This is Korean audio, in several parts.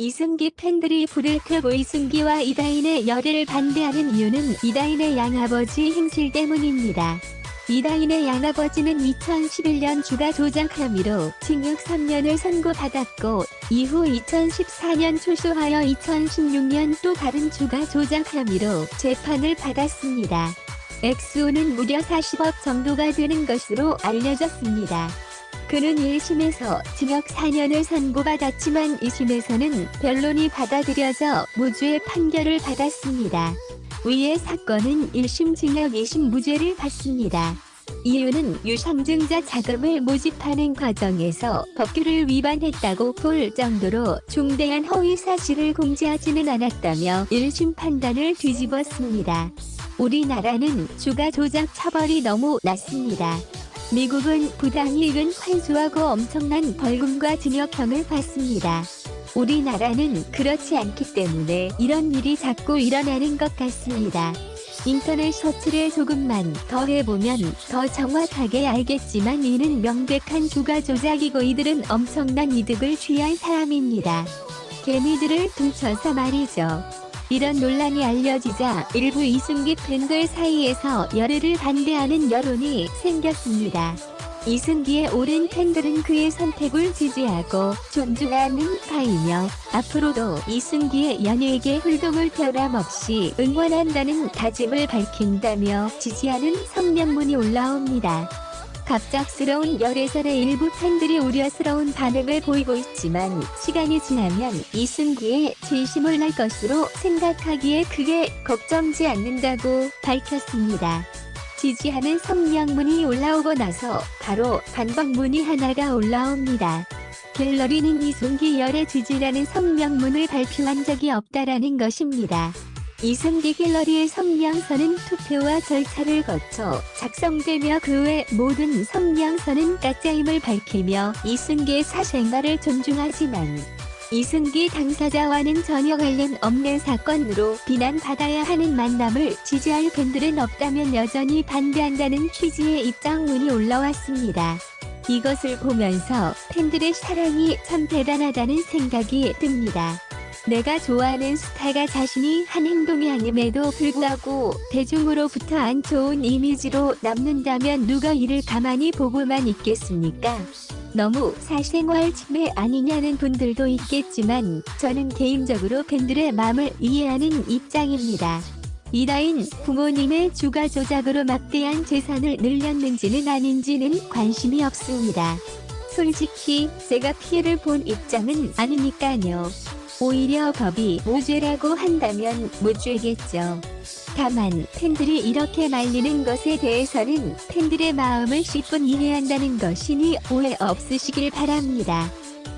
이승기 팬들이 불을 켜고 이승기와 이다인의 열애를 반대하는 이유는 이다인의 양아버지 행실 때문입니다. 이다인의 양아버지는 2011년 주가 조작 혐의로 징역 3년을 선고받았고 이후 2014년 출소하여 2016년 또 다른 주가 조작 혐의로 재판을 받았습니다. 액수는 무려 40억 정도가 되는 것으로 알려졌습니다. 그는 1심에서 징역 4년을 선고받았지만 2심에서는 변론이 받아들여져 무죄의 판결을 받았습니다. 위의 사건은 1심 징역 2심 무죄를 받습니다. 이유는 유상증자 자금을 모집하는 과정에서 법규를 위반했다고 볼 정도로 중대한 허위 사실을 공지하지는 않았다며 1심 판단을 뒤집었습니다. 우리나라는 주가 조작 처벌이 너무 낮습니다. 미국은 부당이익은 환수하고 엄청난 벌금과 징역형을 받습니다. 우리나라는 그렇지 않기 때문에 이런 일이 자꾸 일어나는 것 같습니다. 인터넷 서치를 조금만 더 해보면 더 정확하게 알겠지만 이는 명백한 주가 조작이고 이들은 엄청난 이득을 취한 사람입니다. 개미들을 퉁쳐서 말이죠. 이런 논란이 알려지자 일부 이승기 팬들 사이에서 열애를 반대하는 여론이 생겼습니다. 이승기의 오랜 팬들은 그의 선택을 지지하고 존중하는 바이며 앞으로도 이승기의 연예계 활동을 변함없이 응원한다는 다짐을 밝힌다며 지지하는 성명문이 올라옵니다. 갑작스러운 열애설에 일부 팬들이 우려스러운 반응을 보이고 있지만 시간이 지나면 이승기의 진심을 알 것으로 생각하기에 크게 걱정지 않는다고 밝혔습니다. 지지하는 성명문이 올라오고 나서 바로 반박문이 하나가 올라옵니다. 갤러리는 이승기 열애 지지라는 성명문을 발표한 적이 없다라는 것입니다. 이승기 갤러리의 성명서는 투표와 절차를 거쳐 작성되며 그 외 모든 성명서는 가짜임을 밝히며 이승기의 사생활을 존중하지만 이승기 당사자와는 전혀 관련 없는 사건으로 비난받아야 하는 만남을 지지할 팬들은 없다면 여전히 반대한다는 취지의 입장문이 올라왔습니다. 이것을 보면서 팬들의 사랑이 참 대단하다는 생각이 듭니다. 내가 좋아하는 스타가 자신이 한 행동이 아님에도 불구하고 대중으로부터 안 좋은 이미지로 남는다면 누가 이를 가만히 보고만 있겠습니까? 너무 사생활 침해 아니냐는 분들도 있겠지만 저는 개인적으로 팬들의 마음을 이해하는 입장입니다. 이다인 부모님의 주가 조작으로 막대한 재산을 늘렸는지는 아닌지는 관심이 없습니다. 솔직히 제가 피해를 본 입장은 아니니까요. 오히려 법이 무죄라고 한다면 무죄겠죠. 다만 팬들이 이렇게 말리는 것에 대해서는 팬들의 마음을 10분 이해한다는 것이니 오해 없으시길 바랍니다.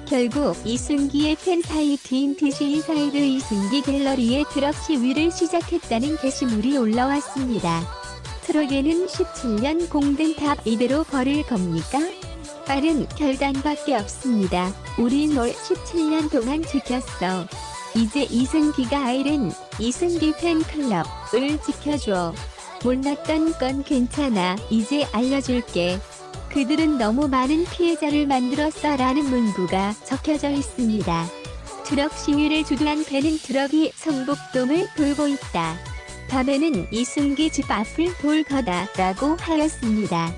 결국 이승기의 팬 사이트인 DC인사이드 이승기 갤러리에 트럭 시위를 시작했다는 게시물이 올라왔습니다. 트럭에는 17년 공든 탑 이대로 버릴 겁니까? 빠른 결단밖에 없습니다. 우린 널 17년 동안 지켰어. 이제 이승기가 아이랜 이승기 팬클럽을 지켜줘. 몰랐던 건 괜찮아. 이제 알려줄게. 그들은 너무 많은 피해자를 만들었어 라는 문구가 적혀져 있습니다. 트럭 시위를 주도한 팬은 트럭이 성북동을 돌고 있다. 밤에는 이승기 집 앞을 돌 거다 라고 하였습니다.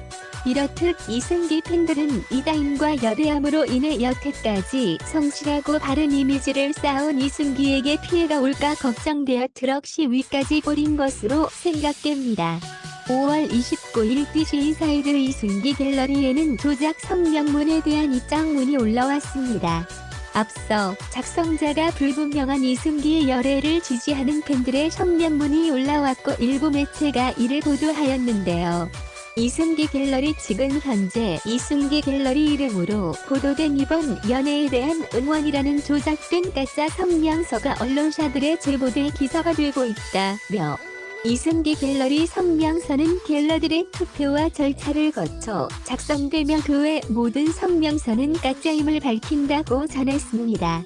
이렇듯 이승기 팬들은 이다인과 열애함으로 인해 여태까지 성실하고 바른 이미지를 쌓아온 이승기에게 피해가 올까 걱정되어 트럭 시위까지 벌인 것으로 생각됩니다. 5월 29일 DC인사이드 이승기 갤러리에는 조작 성명문에 대한 입장문이 올라왔습니다. 앞서 작성자가 불분명한 이승기의 열애를 지지하는 팬들의 성명문이 올라왔고 일부 매체가 이를 보도하였는데요. 이승기 갤러리 측은 현재 이승기 갤러리 이름으로 보도된 이번 연애에 대한 응원이라는 조작된 가짜 성명서가 언론사들의 제보돼 기사가 되고 있다며 이승기 갤러리 성명서는 갤러들의 투표와 절차를 거쳐 작성되며 그 외 모든 성명서는 가짜임을 밝힌다고 전했습니다.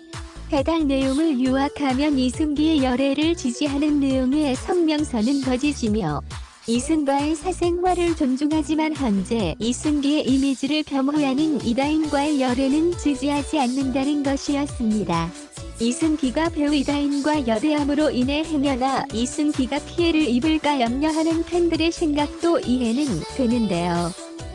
해당 내용을 요약하면 이승기의 열애를 지지하는 내용의 성명서는 거짓이며 이승과의 사생활을 존중하지만 현재 이승기의 이미지를 폄훼하는 이다인과의 열애는 지지하지 않는다는 것이었습니다. 이승기가 배우 이다인과 연애함으로 인해 행여나 이승기가 피해를 입을까 염려하는 팬들의 생각도 이해는 되는데요.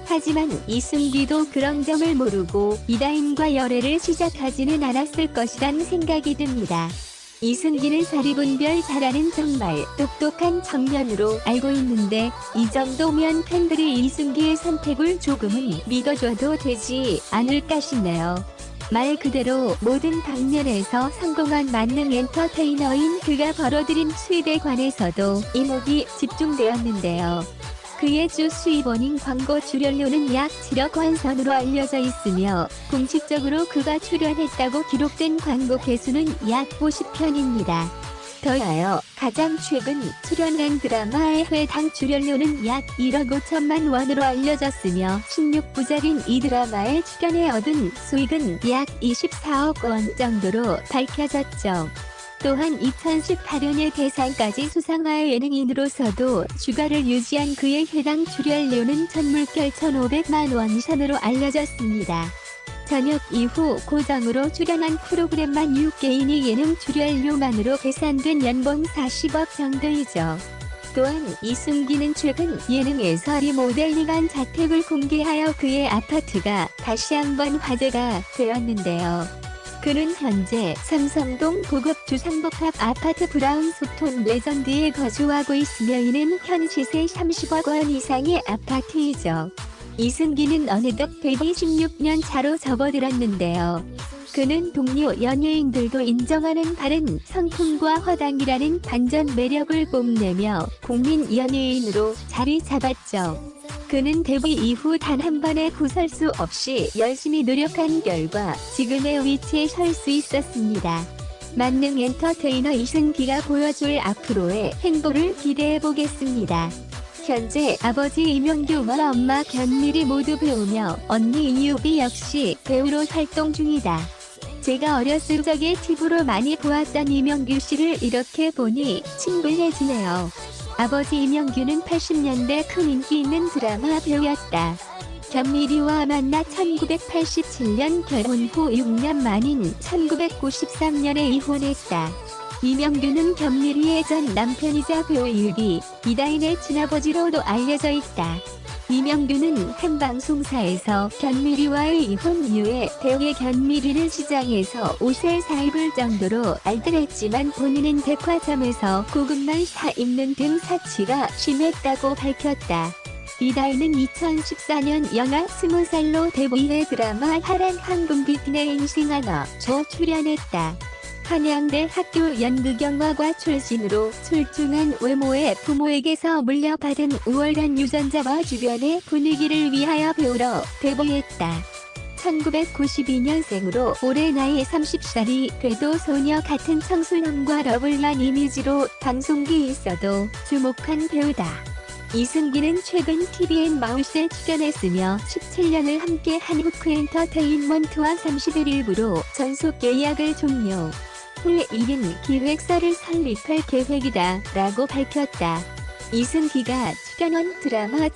하지만 이승기도 그런 점을 모르고 이다인과 열애를 시작하지는 않았을 것이란 생각이 듭니다. 이승기는 사리분별 잘하는 정말 똑똑한 청년으로 알고 있는데 이 정도면 팬들이 이승기의 선택을 조금은 믿어줘도 되지 않을까 싶네요. 말 그대로 모든 방면에서 성공한 만능 엔터테이너인 그가 벌어들인 수입에 관해서도 이목이 집중되었는데요. 그의 주 수입원인 광고 출연료는 약 7억 원 선으로 알려져 있으며 공식적으로 그가 출연했다고 기록된 광고 개수는 약 50편입니다. 더하여 가장 최근 출연한 드라마의 회당 출연료는 약 1억 5천만 원으로 알려졌으며 16부작인 이 드라마에 출연해 얻은 수익은 약 24억 원 정도로 밝혀졌죠. 또한 2018년에 대상까지 수상할 예능인으로서도 주가를 유지한 그의 해당 출연료는 천물결 1,500만 원 선으로 알려졌습니다. 전역 이후 고정으로 출연한 프로그램만 6개인이 예능 출연료만으로 계산된 연봉 40억 정도이죠. 또한 이승기는 최근 예능에서 리모델링한 자택을 공개하여 그의 아파트가 다시 한번 화제가 되었는데요. 그는 현재 삼성동 고급 주상복합 아파트 브라운스톤 레전드에 거주하고 있으며 이는 현 시세 30억 원 이상의 아파트이죠. 이승기는 어느덧 데뷔 16년 차로 접어들었는데요. 그는 동료 연예인들도 인정하는 바른 성품과 허당이라는 반전 매력을 뽐내며 국민 연예인으로 자리 잡았죠. 그는 데뷔 이후 단 한 번의 구설수 없이 열심히 노력한 결과 지금의 위치에 설 수 있었습니다. 만능 엔터테이너 이승기가 보여줄 앞으로의 행보를 기대해보겠습니다. 현재 아버지 이명규와 엄마 견미리 모두 배우며 언니 이유비 역시 배우로 활동 중이다. 제가 어렸을 적에 TV로 많이 보았던 이명규 씨를 이렇게 보니 친근해지네요. 아버지 이명규는 80년대 큰 인기 있는 드라마 배우였다. 견미리와 만나 1987년 결혼 후 6년 만인 1993년에 이혼했다. 이명규는 견미리의 전 남편이자 배우 유비, 이다인의 친아버지로도 알려져 있다. 이명규는 한 방송사에서 견미리와의 이혼 이후에 배우의 견미리를 시장에서 옷을 사입을 정도로 알뜰했지만 본인은 백화점에서 고급만 사입는 등 사치가 심했다고 밝혔다. 이다인은 2014년 영하 20살로 데뷔해 드라마 파란 황금빛의 인생하나 조 출연했다. 한양대 학교 연극영화과 출신으로 출중한 외모의 부모에게서 물려받은 우월한 유전자와 주변의 분위기를 위하여 배우러 데뷔했다. 1992년생으로 올해 나이 30살이 돼도 소녀 같은 청순함과 러블리한 이미지로 방송계에 있어도 주목한 배우다. 이승기는 최근 TVN 마우스에 출연했으며 17년을 함께한 후크엔터테인먼트와 30일 일부로 전속 계약을 종료. 후 1인 기획사를 설립할 계획이다 라고 밝혔다. 이승기가 출연한 드라마